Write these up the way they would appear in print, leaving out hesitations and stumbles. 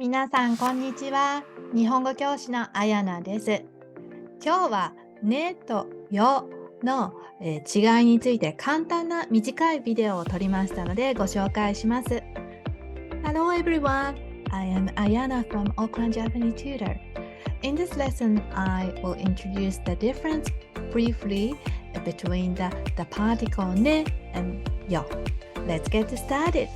皆さん、こんにちは。日本語教師のあやなです。今日は、ねとよの、違いについて簡単な短いビデオを撮りましたのでご紹介します。Hello everyone, I am Ayana from Auckland Japanese Tutor. In this lesson, I will introduce the difference briefly between the particle ne and yo. Let's get started.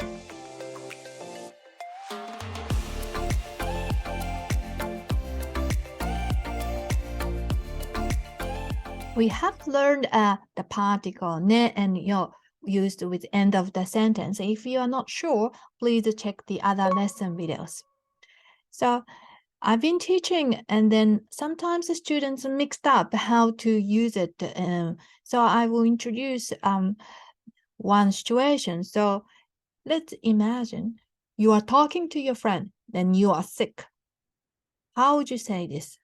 We have learned the particle ne and yo used with end of the sentence. If you are not sure, please check the other lesson videos. So I've been teaching, and then sometimes the students mixed up how to use it. So I will introduce one situation. So let's imagine you are talking to your friend, then you are sick. How would you say this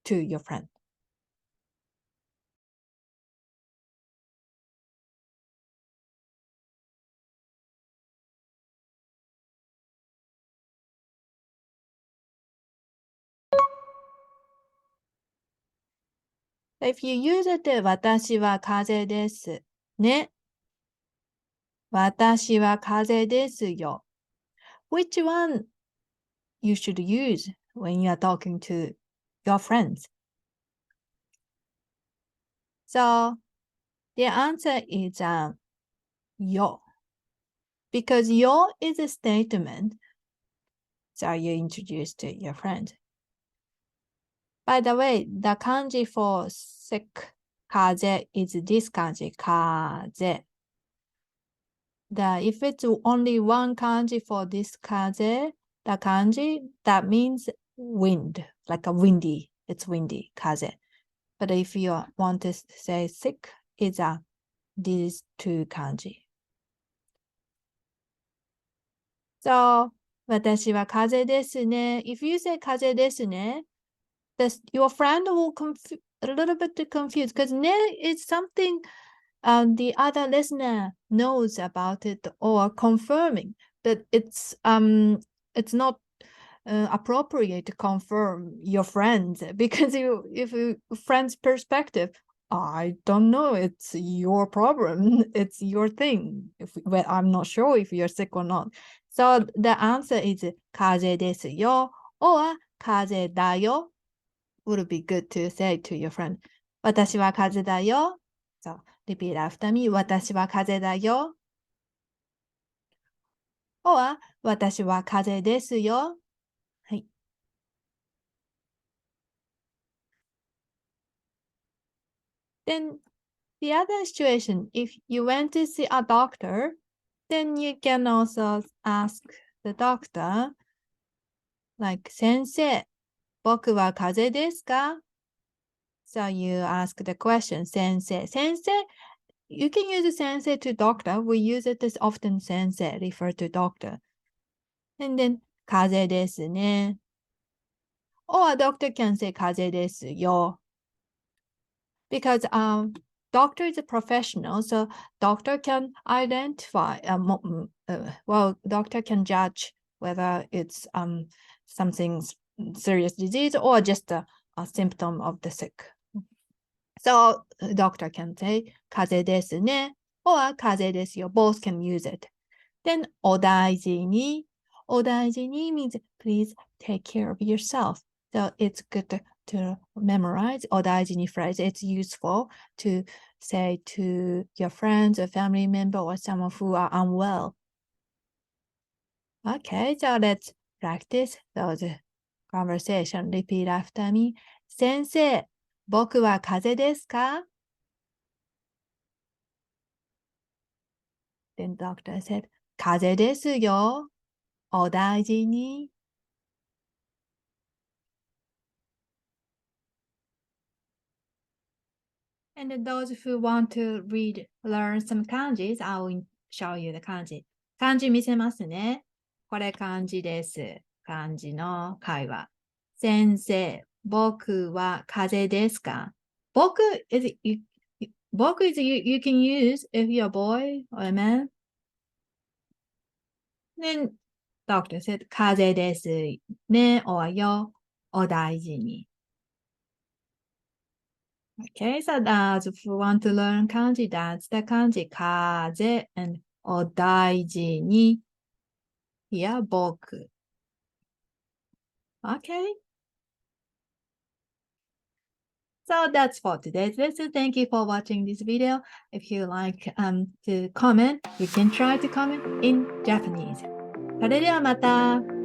to your friend? If you use it, 私は風邪ですね。私は風邪ですよ。Which one you should use when you are talking to your friends? So the answer is yo. Because yo is a statement, so you introduce to your friend. By the way, the kanji for sick, kaze, is this kanji, kaze. If it's only one kanji for this kaze, the kanji, that means wind, like a windy. It's windy, kaze. But if you want to say sick, it's these two kanji. So, 私は風邪ですね. If you say 風邪ですね, your friend will a little bit confused because ne is something the other listener knows about it or confirming, but it's not appropriate to confirm your friends because if you friend's perspective, I don't know, it's your problem, it's your thing. Well, I'm not sure if you're sick or not. So the answer is 風邪ですよ or 風邪だよ would be good to say to your friend. 私は風邪だよ. So repeat after me. 私は風邪だよ. or 私は風邪ですよ. はい。Then the other situation, if you went to see a doctor, then you can also ask the doctor, like, 先生、僕は風邪ですか? So you ask the question, 先生。先生 You can use 先生 to doctor. We use it as often 先生 refer to doctor. And then 風邪ですね. Or a doctor can say 風邪ですよ. Because doctor is a professional, so doctor can identify, doctor can judge whether it's something serious disease or just a symptom of the sick. So doctor can say 風邪ですね or 風邪ですよ. Both can use it. Then お大事に means please take care of yourself. So it's good to memorize お大事に phrase. It's useful to say to your friends, a family member, or someone who are unwell. Okay, so let's practice those conversation. Repeat after me. 先生、僕は風邪ですか? Then doctor said, 風邪ですよ。お大事に。And those who want to learn some kanjis, I will show you the kanji. 漢字見せますね。これ漢字です。漢字の会話。先生、僕は風邪ですか? 僕 is僕 is you can use if you're a boy or a man. Then doctor said, 風邪ですね or よ、お大事に。Okay, so that's if you want to learn kanji, that's the kanji, 風 and お大事に here, 僕. Okay. So that's for today's lesson. Thank you for watching this video. If you like to comment, you can try to comment in Japanese. それではまた。